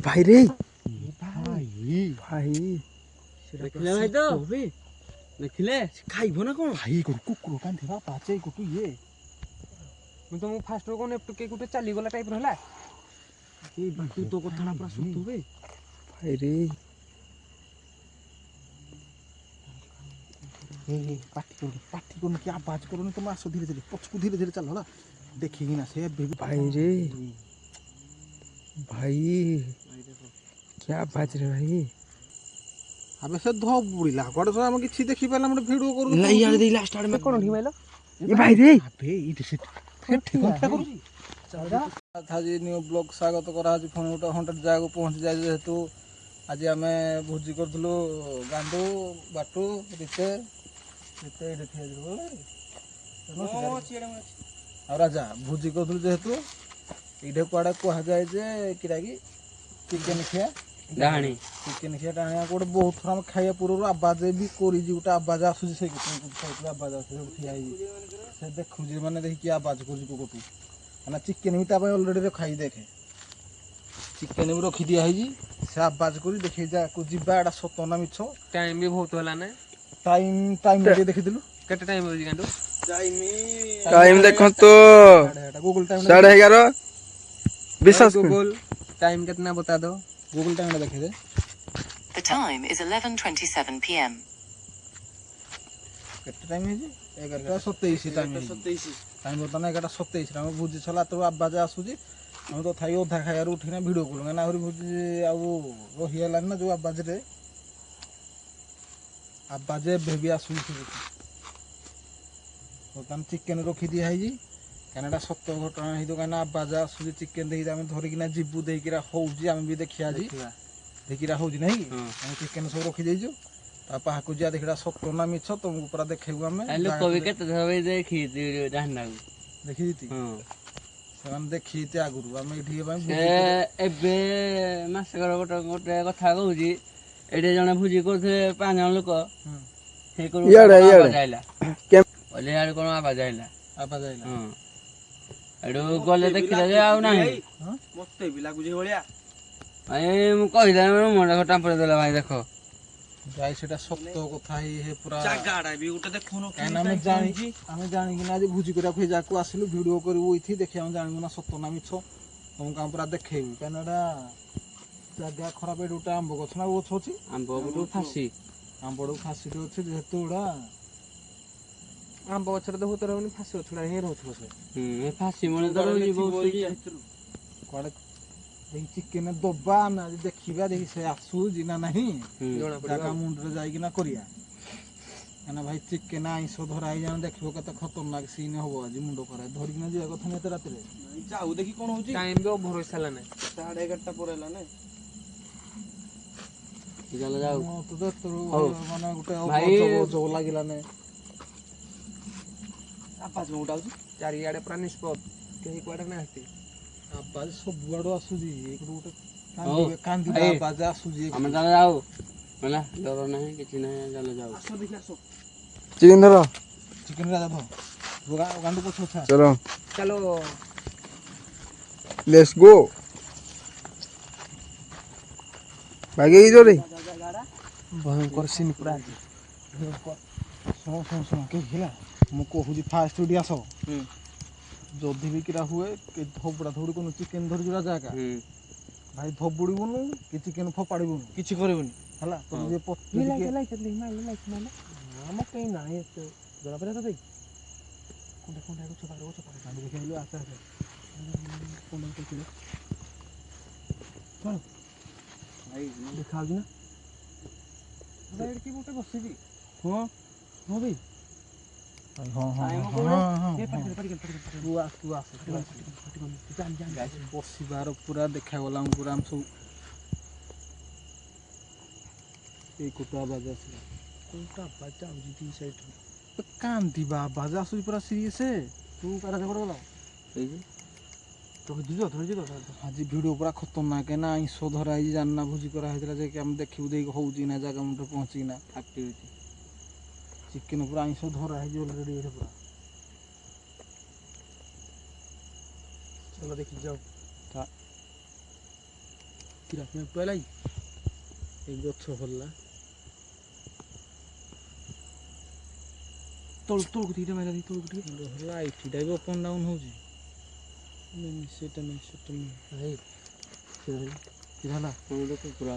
भाई रे भाई भाई ଦେଖିଲେ ଭାଇ ତ ଦେଖିଲେ ଖାଇବ ନା କଣ? ଭାଇ ଗୋଟେ କୁକୁର କାନ୍ଧିବା ପାଚେ ଗୋଟେ ଇଏ ମୁଁ ତମକୁ ଫାଷ୍ଟ କଣ ଟିକେ ଗୋଟେ ଚାଲିଗଲା ଟାଇପର ହେଲା ଏ ବାଟୁ ତୋ କଥାଟା ପୁରା ସତ ବେ ଭାଇ ରେ पार्टी करूँ क्या आवाज करूँ तुम आसो धीरे धीरे पछकू धीरे धीरे चल होला देखेगी ना से बेबी भाई रे भाई क्या बाज रहे भाई अबे से धो बुड़ीला गोड़ से हम किछि देखि पाला हम वीडियो करू ला यार दे लास्ट आड़ में କଣ ଠିମାଇଲ ये भाई रे अबे ई से फिर ठीक क्या करू था जी न्यू ब्लॉग स्वागत करा आज फोन उठा 100 जागा पहुंच जाय जेतु आज आमे भोजी करथलो गांडू बाटू रिते रिते देखि बोले और राजा भोजी करथलो जेतु इडे कुआडा कुहा जाय जे किरागी चिकन खिया ଡାହାଣୀ चिकन खिया डाणिया कोड बहुत थोड़ा हम खाइया पूर्व आवाज भी कोरी जी उटा आवाज आसु से आवाज आसु ठिया से देखु जी माने देखि की आवाज कोजी को कोटू ना चिकन भी ता ऑलरेडी रखाई देखे चिकन भी रखी दिया है जी से आवाज कोरी देखि जा को जिबा एडा सतना मिछ ଟାଇମ ବି ବହୁତ ହେଲା ନା टाइम दे देखि दिलु କେତେ ଟାଇମ ହେଉଛି ଗାଣ୍ଡୁ टाइम देखो तो गूगल टाइम 11:30 विश्वास कर गूगल टाइम कितना बता दो गूगल टाइम देखे दे The time is 11:27 p.m. केते टाइम है जी 11:27 टाइम है 27 टाइम बता ना 11:27 हम बुझी छला तो आवाज आसु जी हम तो थाई ओधा खायार उठिना वीडियो करू ना और बुझी आ रही हला ना जो आवाज रे आवाज बेबी आसु तो तम चिकन रखी दिया है जी कनाडा सत्य घटना हे तो कना आवाज आसु चिकन देही हम धरि किना जिबु देही किरा होउजी हम भी देखिया जी देखिरा होउजी नहीं हम चिकन सब रखी देजो ता पाहकु जा देखिरा सत्य ना मिछ तुमको पूरा देखेबु हम लोक भी केते धवे देखि डाहना देखि दिति हां सेमान देखि ते आगुरु हम एठी भाई एबे मास कर गोटे कथा कहूजी एटे जने भुजी करथे 5 जन लोक हे करू आवाज आइला के बोले यार कोन आवाज आइला आवाज आइला हां एडो गले देखिला जे आउ नाही मते भी लागु जे होलिया ए मु कहिला मोडा घटा परे देला भाई देखो जाई सेटा सत्य कथा हे पूरा जागाडा भी उठे देखोनो काना हम जानि कि आज भुजी करा खै जाकू आसिलु वीडियो करबो इथि देखि हम जानिबो ना सत्य ना मिछ हम काम पूरा देखेबी कानाडा जागा खराब एडुटा आंब गछ ना गछ अछि आंब बडू फासी आंब बडू फासी तो अछि जेतुडा आंब गछरे देखु तोर होनी फासी गछडा हे रहछ बस ए फासी मने तो रही बहुत कोडे देखि चिकन दबा ना देखिबा देखि से आसु जिना नहीं जागा मुंड रे जाई कि ना करिया एना भाई चिकन आइसो धराई जान देखिबो कते खतरनाक सीन होबो आज मुंड करे धरि कि ना जे कथा नेते रात रे जाऊ देखि कोन होची टाइम भी भरोसा ला नै 11:30 परेला ने चल जाऊ तो तो माने गुटे भाई जो लागिला ने आवाज में उठाउची चारि आडे पूरा निष्पत केही कोडा नै हती आवाज सब बुआडो आसु जी एक गुटे कांदी आवाज आसु जी हम चल जाऊ मला डर नहीं किछि नहीं चल जाऊ आसो देखि आसो चिकन धरो चिकन राजा भो गांडू को छोटा चलो चलो लेट्स गो भागे जो रे भयंकर सीन पूरा सुन के हिला मु कहूजी फास्ट वीडियो आसो जदि भी किरा हुए कि धबड़ा धबड़ी कोनो चिकन धरि जुरा जागा भाई धबुड़ीबुनु कि चिकन फोपाड़ीबुनु किछि करबनी हला तो जे पत्ती लाइक माले हम कहीं नाही तो जरा परे तो देख कोंडा को छपारो गांडू देखिलु आसे आसे कोंडा को चलो चल भाई दिखाओ ना भाई की बोटे बसी दी हां हां भाई हां हां हां ये पड़ तू आस जान गाइस बसीबार पूरा देखा गला पूरा हम सब ए कुटा बाजा से कोंटा बच्चा जी साइड कांदिबा बाजा सुई पूरा सीरियस है तू करा झगड़ गला ए तो धुजो आज वीडियो पूरा खतरनाक है ना आइसो धराई जानना भुजी करा हेतला जे कि हम देखिबु देख होउजी ना जागा मुंड पहुंची ना एक्टिविटी चिकन पूरा आइसो धरा है जो ऑलरेडी है पूरा चलो देखि जाओ କିରା ପାଇଁ ପଇଲା ଏଇ ଗଛ ଭଲା ତଳକୁ ଟିକେ ମାଇଲା ତଳକୁ ଟିକେ ଲାଇଟଟା ବି ଅପ୍ ଆଣ୍ଡ ଡାଉନ୍ ହେଉଛି ସେଇଟା ନାହିଁ ଭାଇ କିରା ହେଲା ମୁଁ ତ କୁକୁର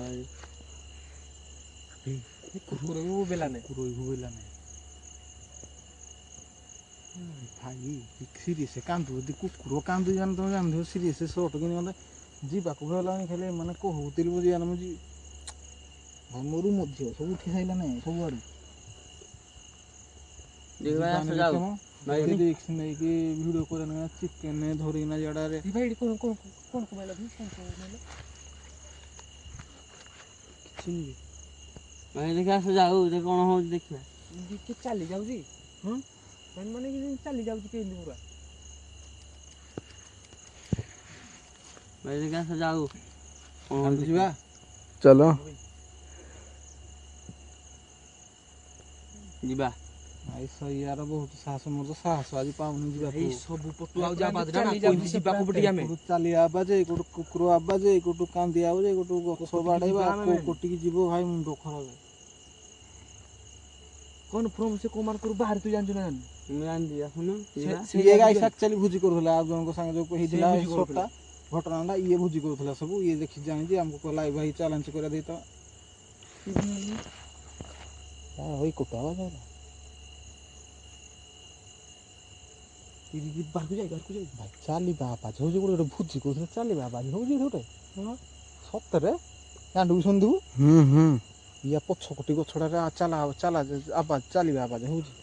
କୁକୁର ବି ବୋବେଲା ନାହିଁ କୁକୁର ବି ବୋବେଲା ନାହିଁ ଭାଇ ସିରିୟସ୍ କାନ୍ଦୁ ଯଦି କୁକୁର କାନ୍ଦୁ ଜାଣି ତମେ ଜାଣିଥିବ ସିରିୟସ୍ ସର୍ଟ କିନି ମୋତେ ଯିବାକୁ ଭଲ ହେଲାନି ଖାଲି ମାନେ କହୁଥିଲି ବୁଝି ମୁଁ ଯିବି ଘରରୁ ମଧ୍ୟ ସବୁ ଉଠି ସାରିଲା ନାହିଁ ସବୁଆଡ଼ୁ ରିକ୍ସ ନେଇକି ଭିଡ଼ିଓ କରିବା ଚିକେନ ଧରିକିନା ଜାଡ଼ାରେ ଭାଇ ଏଠି କଣ ମାଇଲା କଣ ମାଇଲା କିଛି ନୁହେଁ ଭାଇ ଦେଖିଆ ଆସ ଯାଉ କଣ ହଉଛି ଦେଖିବା କିଏ ଚାଲି ଯାଉଛି ହଁ ମାନେ ଚାଲି ଯାଉଛି କେମିତି ପୁରା ଭାଇ ଦେଖିଆ ଆସ ଯାଉ କଣ ହଉଛି ଯିବା चलो ଯିବା ଭାଇ ସଇୟାର ବହୁତ ସାହସ ମୋର ତ ସାହସ ଆଜି ପାଉନି ଯିବାକୁ ଏଇ ସବୁ ପଟୁ ଆଉ ଯା ବାଦ ନା କୋଇଠି ଯିବାକୁ ପଡି ଆମେ କୋଉଠୁ ଚାଲି ଆବାଜ କୋଉଠୁ କୁକୁର ଆବାଜ କୋଉଠୁ କାନ୍ଦି ଆବାଜ କୋଉଠୁ ଗଛ ବାଡ଼େଇବା କୋଉ କୋଟିକି ଯିବ ଭାଇ ମୁଣ୍ଡ ଖରାପ କଣ ଫ୍ରମ ସେ କୋମାର କରୁ ବାହାରେ ତୁ ଜାଣିଛୁ ନା ଜାଣିନୁ ମୁଁ ଜାଣିଛି ଆସୁନୁ ଯିବା ସିଏ ଗାଈ ଆକ୍ଚୁଆଲି ଭୋଜି କରୁଥିଲା ଆଉ ଜଣଙ୍କ ସାଙ୍ଗେ ଯୋଉ ହେଇଥିଲା ସଟା ଘଟଣାଟା ଇଏ ଭୋଜି କରୁଥିଲା ସବୁ ଇଏ ଦେଖି ଜାଣିଛି ଆମକୁ କହିଲା ଭାଇ ଚ୍ୟାଲେଞ୍ଜ କରିବା ଦେଇ ତ ଭାଇ କୋଟା ଆବାଜ ହେଲା ବାହାରକୁ ଯାଇ ଭାଇ ଚାଲିବା ଆବାଜ ହଉଛି ଗୋଟେ ଭୋଜି କରୁଥିଲା ଚାଲିବା ଆବାଜ ହଉଛି ଗୋଟେ ସତରେ ଗାଣ୍ଡୁକୁ ଶୁଣିଥିବୁ ଇଏ ପଛ କୋଟି ଗଛଟାରେ ଆବାଜ ଚାଲିବା ଆବାଜ ହଉଛି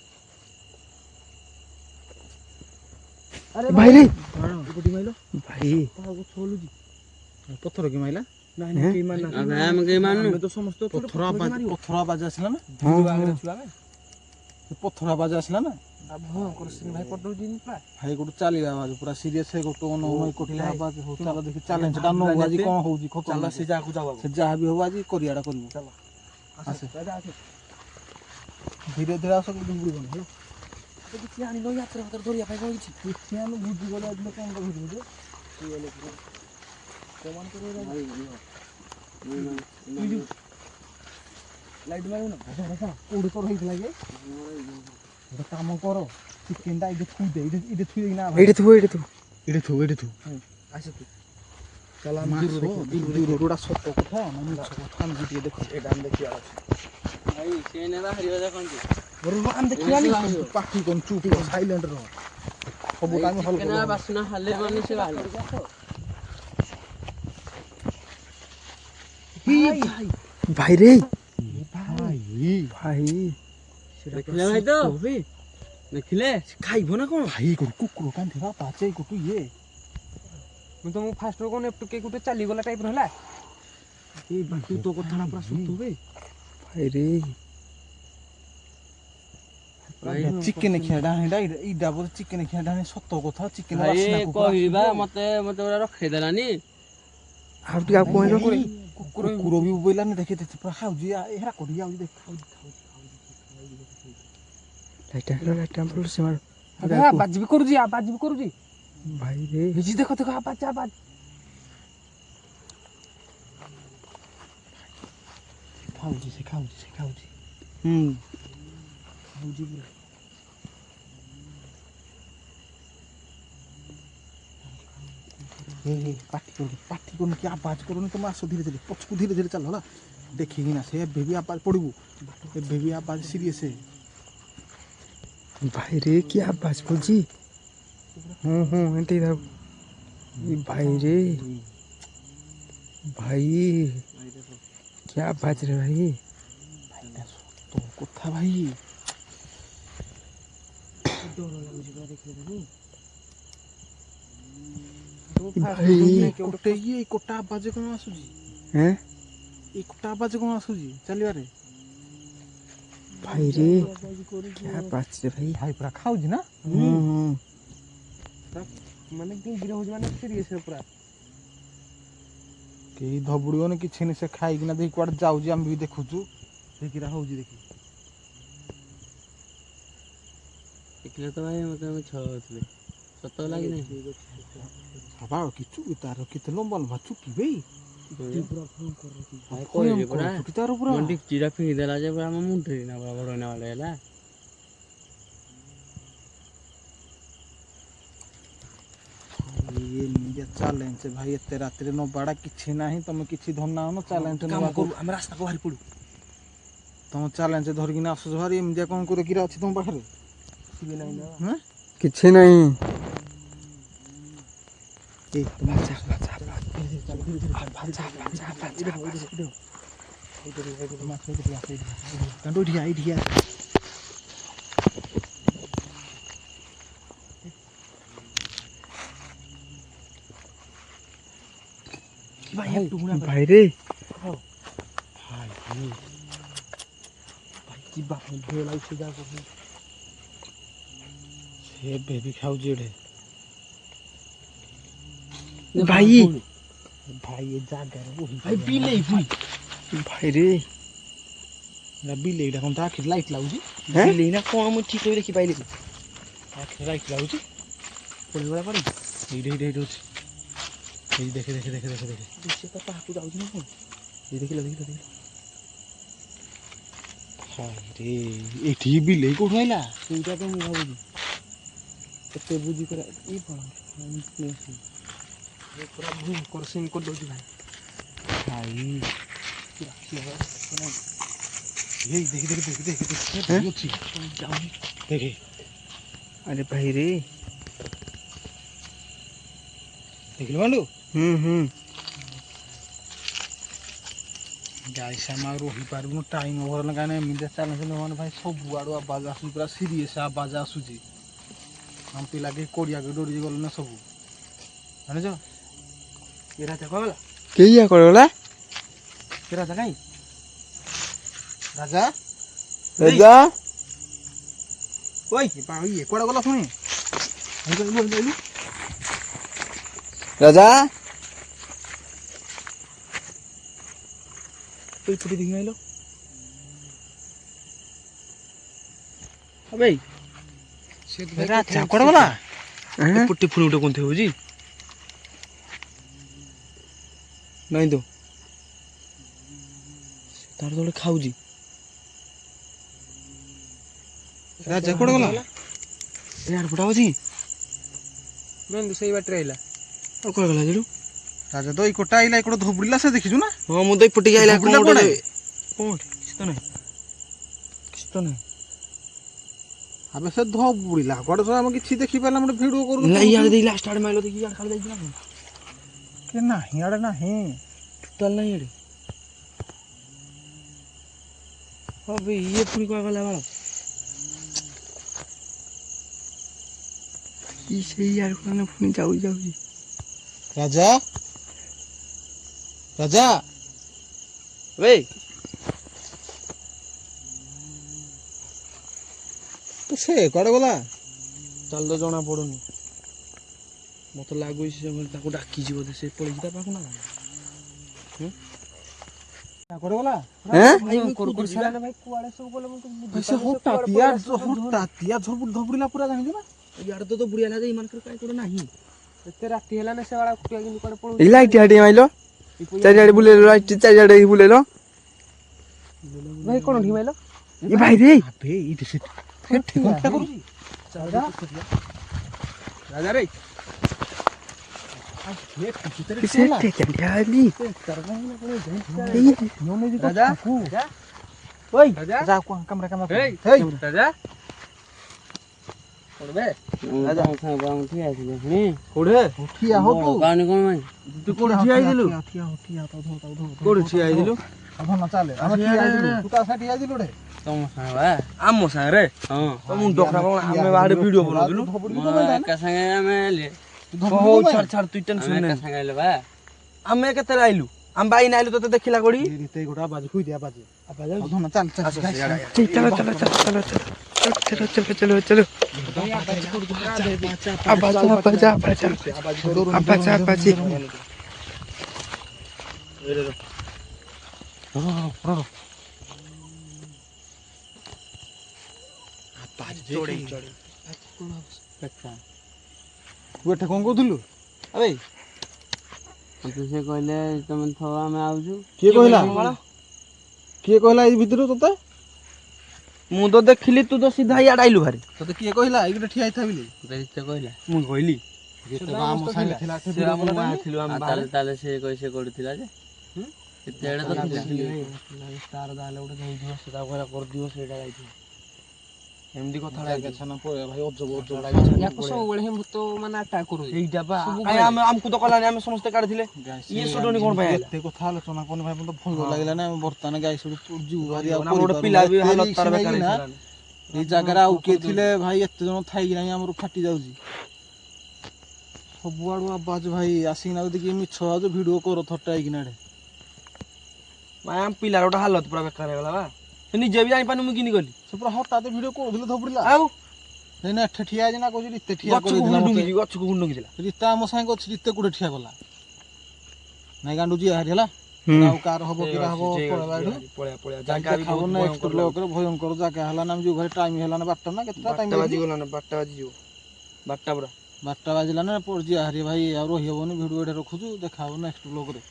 भाई रे କୋଟି ମାଇଲ भाई ଗଛ ହଲୁଛି ପଥର କି ମାଇଲା ନାଇଁ ନାଇଁ କେହି ମାରିନା ଆଉ ଭାଇ ଆମେ କେହି ମାନୁ ଆମେ ତ ସମସ୍ତେ ପଥର ଆବାଜ ଆସିଲା ନା ପଥର ଆବାଜ ଆସିଲା ନା ଭାଇ କରିଦଉଛି ପୁରା ଭାଇ ଗୋଟେ ଚାଲିବା ଆବାଜ ପୁରା ସିରିୟସ୍ ଗୋଟେ ଅନୁଭବ କୋଟିଲା ଆବାଜ ହଉ ଚାଲ ଦେଖି ଚ୍ୟାଲେଞ୍ଜଟା ନବୁ ଆଜି କ'ଣ ହଉଛି ଚାଲ ସେ ଯାହାକୁ ଯାଉ ସେ ଯାହା ବି ହବ ଆଜି କରିବାଟା କରିବୁ ଆସେ ଧୀରେ ଧୀରେ ଆସ କିନ୍ତୁ ବୁଡ଼ିବନି ହେଲା କିଛି ଆଣିଲ ହାତରେ ହାତରେ ଧରିବା ପାଇଁ କଣ କିଛି ଆମେ ବୁଝି ଗଲେ ଆସିଲେ କ'ଣ କରିବୁ ଯେ ଲାଇଟ୍ ମାରିବୁ ନା କୋଉଠି ତୋର ହେଇଥିଲା କି ଗୋଟେ କାମ କର ଚିକେନଟା ଏଇଠି ଥୁଇଦେ ଏଇଠି ଥୁଇଦେଇକିନା ଏଇଠି ଥିବ ଏଇଠି ଥୁ ଆସେ ତୁ ଚାଲ ଆମେ ଦୂରରୁ ଗୋଟେ ସତ କଥା ନା ମିଛ କଥା ଆମେ ଟିକେ ଦେଖ ଏଇଟା ଆମେ ଦେଖିବାର ଅଛି ଭାଇ ସେ ନେବା ହାରିବା ଦେଖନ୍ତୁ ଆମେ ଦେଖିବାନି ପାଟି କଣ ଚୁପ୍ ସାଇଲେଣ୍ଟ ରହ ସବୁ ଟାଇମ୍ ହଲ୍ ଚିକେନ ବାସ୍ନା ହେଲେ ମାନେ ସେ ବାହାରିବ भाई रे ଭାଇ भाई ଦେଖିଲେ ଭାଇ ତ ଦେଖିଲେ ଖାଇବ ନା କଣ ଭାଇ ଗୋଟେ କୁକୁର କାନ୍ଧିବା ପାଚେ ଗୋଟେ ଇଏ ମୁଁ ତମକୁ ଫାଷ୍ଟ ରୁ କଣ କିଏ ଗୋଟେ ଚାଲିଗଲା ଟାଇପର ହେଲା ତୁ ତୋ କଥାଟା ପୁରା ସତ ବେ भाई रे ଚିକେନ ଖିଆଟା ଏଇଟା ବୋଧେ ଚିକେନ ଖିଆଟା ସତ କଥା ଚିକେନ ଭାଇ କହିବା ମତେ ପୁରା ରଖେଇଦେଲାନି आप टिका कोई रो कोई କୁକୁର ବି ବୋଇଲାନି ଦେଖି ପୁରା ଖାଉଛି ଏରା କୋଠି ଯାଉଛି ଦେଖ लाइट टेम्पल से मार ଆବାଜ ବି କରୁଛି भाई रे ହିଜି ଦେଖ ଆବାଜ ଖାଉଛି ସେ ଖାଉଛି ଖାଉଛି ପୁରା ପାଟି କରୁନି କି ଆବାଜ କରୁନି ତମେ ଆସ ଧୀରେ ଧୀରେ ପଛକୁ ଧୀରେ ଧୀରେ ଚାଲ ହେଲା ଦେଖିକିନା ସେ ଏବେ ବି ଆବାଜ ପଡ଼ିବୁ ଏବେ ବି ଆବାଜ ସିରିୟସ୍ भाई रे क्या बात बोलची एंटी था भाई रे भाई क्या बात रे भाई ଭାଇଟା ସତ କଥା ଭାଇ ଡର ଲାଗୁଛି ପୁରା ଦେଖିବାକୁ भाई ଗୋଟେ ଇଏ କୋଟା ଆବାଜ କ'ଣ ଆସୁଛି हैं ଏଇ କୋଟା ଆବାଜ କ'ଣ ଆସୁଛି ଚାଲିବାରେ भाई रे क्या बात रे भाई ଭାଇ ପୁରା ଖାଉଛି ନା ମାନେ ଗିଙ୍ଗିରେ ହଉଛି ମାନେ ସିରିୟସ୍ ପୁରା କେହି ଧବୁଡ଼ିବନି କିଛି ନାହିଁ ସେ ଖାଇକିନା ଦେଖି କୁଆଡ଼େ ଯାଉଛି ଆମେ ବି ଦେଖୁଛୁ ଦେଖିରା ହେଉଛି ଦେଖି ଦେଖିଲେ ତ ଭାଇ ମତେ ମିଛ କହୁଥିଲେ ସତ ଲାଗି ନାହିଁ ବାବା କି ଚୁପି ତାର କେତେ ଲମ୍ବା ଲମ୍ବା ଚୁପି ଭାଇ କହିଲି ପରା ତାର ପୁରା ମୋ ଡିକ୍ଚିଟା ଫିଙ୍ଗି ଦେଲା ଯେ ପୁରା ଆମ ମୁଣ୍ଡରେ ନା ପୁରା ବଡ଼ ନା ହେଲା। ଏମିତିଆ ଚ୍ୟାଲେଞ୍ଜ ଭାଇ ଏତେ ରାତିରେ ନବାଟା କିଛି ନାହିଁ ତମେ କିଛି ଧନାଉନ ଚ୍ୟାଲେଞ୍ଜ କାମ ନେବାକୁ କରୁ ଆମେ ରାସ୍ତାକୁ ବାହାରି ପଡୁ। ତମ ଚ୍ୟାଲେଞ୍ଜ ଧରିକିନା ଆସୁଛ ଭାରି ଏମିତିଆ କ'ଣ করে କିରା ଅଛି ତମ ପାଖରେ ହଁ କିଛି ନାହିଁ। ଏ ତମେ ଭାଇରେ ସେ ବେବି ଖାଉଛି ଏଠି ଭାଇ ଭାଇ ଏ ଜାଗାରେ ଭାଇ ବିଲେଇ ପୁଣି ଭାଇରେ ବିଲେଇଟା କ'ଣ ତା ଆଖିରେ ଲାଇଟ୍ ଲାଗୁଛି ବିଲେଇ ନା କ'ଣ ମୁଁ ଠିକ୍ ଦେଖି ପାଇଲି। ଆଖିରେ ଲାଇଟ୍ ଲାଗୁଛି ପଡ଼ିଗଲା ପଡ଼ି ଏଇଠି ଏଇଠି ଏଇଠି ଅଛି ଏଇ ଦେଖେ ଦେଖେ ଦେଖେ ଦେଖେ ଦେଖେ ସେ ତ ପାହାକୁ ଯାଉଛି ନା କ'ଣ ଏଇ ଦେଖିଲ ଦେଖିଲ ଦେଖିଲ ରେ ଏଠି ବିଲେଇ କୋଉଠୁ ଆଇଲା ସେଇଟା ତ ମୁଁ ଭାବୁଛି କେତେ ବୁଝି କରା ଏଇ ପୁରା ଭୟଙ୍କର ସିନ୍ କରିଦେଉଛି ଭାଇ। ଭାଇ ଏଇ ଦେଖେ ଦେଖେ ଦେଖେ ଦେଖେ ଦେଖେ ଅଛି ଯାଉନି ଦେଖେ ଆରେ ଭାଇରେ ଦେଖିଲୁ ବାଣ୍ଡୁ ଗାଈ ସାମ ଆଉ ରହିପାରିବୁନି ଟାଇମ୍ ଓଭର ନା କାହିଁକି ଏମିତିଆ ଚ୍ୟାଲେଞ୍ଜ ମାନେ ଭାଇ ସବୁଆଡ଼ୁ ଆବାଜ ଆସୁଛି ପୁରା ସିରିୟସ୍ ଆବାଜ ଆସୁଛି ଆମ ପିଲା କେହି କୋଡ଼ିଆକୁ ଡରିକି ଗଲେ ନା ସବୁ ଜାଣିଛ ଏ ରାଜା କ'ଣ କେହି ଗଲା ଏ ରାଜା କାଇଁ ରାଜା ରାଜା ଇଏ କୁଆଡ଼େ ଗଲା ପୁଣି ରାଜା ଏଇପଟେ ଦେଖି ଆଇଲ ଭାଇ ରାଜା କୁଆଡ଼େ ଗଲା ଏପଟେ ପୁଣି ଗୋଟେ କୋନ୍ଥେ ହେଉଛି ନାଇଁ ତ ତାର ତ ଗୋଟେ ଖାଉଛି ରାଜା କୁଆଡ଼େ ଗଲା ଏଆଡ଼େ ପଟା ଅଛି ମେନ୍ ସେଇ ବାଟରେ ଆଇଲା ଆଉ କୁଆଡ଼େ ଗଲା ସେଠୁ ରାଜା ତ ଏଇ କୋଟା ଆଇଲା ଏଇ କୋଟା ଧବୁଡ଼ିଲା ସେ ଦେଖିଛୁ ନା ହଁ ମୁଁ ତ ଏପଟେ ଆଇଲା କ'ଣ ଧବୁଡ଼ିଲା ଗୋଟେ କିଛି ତ ନାହିଁ କିଛି ତ ନାହିଁ ଆବେ ସେ ଧବୁଡ଼ିଲା କୁଆଡ଼େ ସବୁ ଆମେ କିଛି ଦେଖିପାରିଲା ଗୋଟେ ଭିଡ଼ିଓ କରୁ ଇଆଡ଼େ ଦେଇ ଲାଷ୍ଟ ଆଡ଼େ ମାଇଲ ଦେଖି ଇଆଡ଼େ ଖାଲି ଯାଇଛି ନା କ'ଣ କି ନାହିଁ ଆଡ଼େ ନାହିଁ ଟୋଟାଲ ନାହିଁ ଇଆଡ଼େ ହଁ ବେ ଇଏ ପୁଣି କୁଆଡ଼େ ଗଲା ବାଳ ସେଇ ଆଡ଼କୁ ମାନେ ପୁଣି ଯାଉଛି ରାଜା ରାଜା ବେ ସେ କୁଆଡ଼େ ଗଲା ତାହେଲେ ତ ଜଣା ପଡ଼ୁନି ମତେ ଲାଗୁଛି ସେ ତାକୁ ଡାକିଛି ବୋଧେ ସେ ପଳେଇଛି ତା ପାଖକୁ ନା କୁଆଡ଼େ ଗଲା ସେ ହଠାତିଆ ଧବୁଡ଼ିଲା ପୁରା ଜାଣିଛୁ ନା ଇଆଡ଼େ ତ ବୁଢ଼ୀ ହେଲା ଯେ ଏମାନଙ୍କର କାଇଁ କୋଉଠି ନାହିଁ ଏତେ ରାତି ହେଲା ନା ସେ ବାଳା କୁଟିଆ କିନ୍ତୁ କୁଆଡ଼େ ପଳଉଛି ଏଇ ଲାଇଟ୍ ଆଡ଼େ ମାଇଲ ଚାରିଆଡ଼େ ବୁଲେଇଲ ଲାଇଟ୍ ଚାରିଆଡ଼େ ବୁଲେଇଲ ଭାଇ କ'ଣ ଠିକ ମାଇଲ ଏ ଭାଇରେ ଆବେ ଏଇଠି ସେ ରାଜା ରେ ରାଜା ওই রাজা কামরা কামরা এই হেই ରାଜା କ'ଣ ବେ ରାଜା ଠିଆ ହେଇଥିଲେ ପୁଣି কোড়ে ঠিয়া হো তু କାହାଣୀ କ'ଣ ଭାଇ তু কোড়ে ঠিয়া আইদিলু ঠিয়া তো ধো କୋଉଠି ଠିଆ ହେଇଥିଲୁ ধন চালে আমি ঠিয়া আইদিলু তু তা সাথে আইদিলু রে ତମ ସାଙ୍ଗ ବା ଆମ ସାଙ୍ଗରେ ହଁ ତ ମୁଣ୍ଡ ଖରାପ କ'ଣ ଆମେ ବାହାରେ ଭିଡ଼ିଓ ବନଉଥିଲୁ ଏକା ସାଙ୍ଗେ ଆମେ ଆଇଲେ ହଉ ଛାଡ଼ ଛାଡ଼ ତୁଇ ଟେନସନ୍ ଆମେ ନେ ଏକା ସାଙ୍ଗେ ଆଇଲେ ବା ଆମେ କେତେବେଳେ ଆଇଲୁ ଆମେ ବାଇନ ଆଇଲୁ ତତେ ଦେଖିଲା କୋଡ଼ି রিতে গোটা বাজ হুই দিয়া বাজে ধন চাল চাল चलो चलो ତୁ ଏଠି କ'ଣ କହୁଥିଲୁ ଆବେ ମତେ ସେ କହିଲେ ତମେ ଥଅ ଆମେ ଆଉଛୁ। କିଏ କହିଲା ଏଇ ଭିତରୁ ତତେ? ମୁଁ ତ ଦେଖିଲି ତୁ ତ ସିଧା ଇଆଡେ ଆଇଲୁ ଭାରି। ତତେ କିଏ କହିଲା ଏଇଟା ଠିଆ ହେଇଥା ବୋଲି? ସେ କହିଲା ମୁଁ କହିଲି ଆମ ସାଙ୍ଗେ ଥିଲା ସେ ସେ ଭିଡିଓ ଆମ କଲା ଗାଁ ଟାଇମ୍। ଥିଲୁ ଆମେ ତାହେଲେ ସେ କହି ସେ କରୁଥିଲା ଯେ କେତେବେଳେ ତ ଥିଲା। ତାର ତାହେଲେ ଗୋଟେ ଯାଇଥିବ ସେ ତାକୁ କହିଲା କରିଦିଅ ସେଇଟା ଯାଇଥିବ। ଏମିତି କଥା ଜାଗା ଛାନା ପଳେଇବା ଭାଇ ଅଜବ ୟାକୁ ସବୁବେଳେ ହିଁ ଭୂତ ମାନେ ଆଟାକ୍ କରୁଛି। এইটা পা କାଇଁ ଆମେ ଆମକୁ ତ କଲାନି ଆମେ ସମସ୍ତେ କାଢିଥିଲେ। ଇଏ ସୁଡୁନି କଣ ପାଇଁ ଆଇଲା? ଏତେ କଥା ଆଲୋଚନା କରୁନି ଭାଇ ମତେ ଭଲ ଲାଗିଲା ନା ବର୍ତ୍ତମାନ ଗାଈ ସବୁ ଯିବୁ ଭାରି ଆଉ ଗୋଟେ ପିଲା ବି ହାଲତ ତାର ବେକାର ନା ହେଇଥିଲା। ଏଇ ଜାଗାରେ ଆଉ କିଏ ଥିଲେ ଭାଇ ଏତେ ଜଣ ଥାଇକି ନାହିଁ ଆମର ଫାଟି ଯାଉଛି ସବୁଆଡୁ ଆବାଜ ଭାଇ ଆସିକିନା ଯଦି କିଏ ମିଛ ଆଉଛ ଭିଡିଓ କର ଥଟା ହେଇକିନା ଏଡେ ମାୟା ପିଲାର ଗୋଟେ ହାଲତ ପୁରା ବେକାର ହେଇଗଲା ବା। ସେ ନିଜେ ବି ଜାଣିପାରୁନି ମୁଁ କିନି ଗଲି। ସେ ପୁରା ହଠାତ୍ ଭିଡିଓ କରୁଥିଲେ ଧପଡିଲା ଆଉ ଏଇନା ଏଠି ଠିଆ ହେଇଛି ନା କହୁଛି ରିତେ ଠିଆ ଗଛକୁ କରିଦେଇଥିଲା ମତେ ଗଛକୁ ଗୁଣ୍ଡୁଙ୍ଗିଥିଲା। ରିତା ଆମ ସାଙ୍ଗେ ଅଛି ରିତେ କୋଉଠି ଠିଆ କଲା ନାଇଁ ଗାଣ୍ଡୁଛି ହାରି ହେଲା ଆଉ କାହାର ହବ କିରା ହବ ପଳେଇବା ଏଠୁ ପଳେଇବା ଜାଗା ଦେଖାବ ନେକ୍ସଟ ବ୍ଲକରେ ଭୟଙ୍କର ଜାଗା ହେଲା ନା ଯୋଉ ଘରେ ଟାଇମ ହେଲା ନା 12ଟା ନା କେତେଟା ଟାଇମ ବାଜିଗଲା ନା 12ଟା ବାଜିଯିବ 12ଟା ପୁରା 12ଟା ବାଜିଲା ନା ପଡିଯିବା ହାରି ଭାଇ ଆଉ ରହିହବନି ଭିଡିଓ ଏଠି ରଖୁଛୁ ଦେଖାହବ ନେକ୍ସଟ ବ୍ଲକରେ।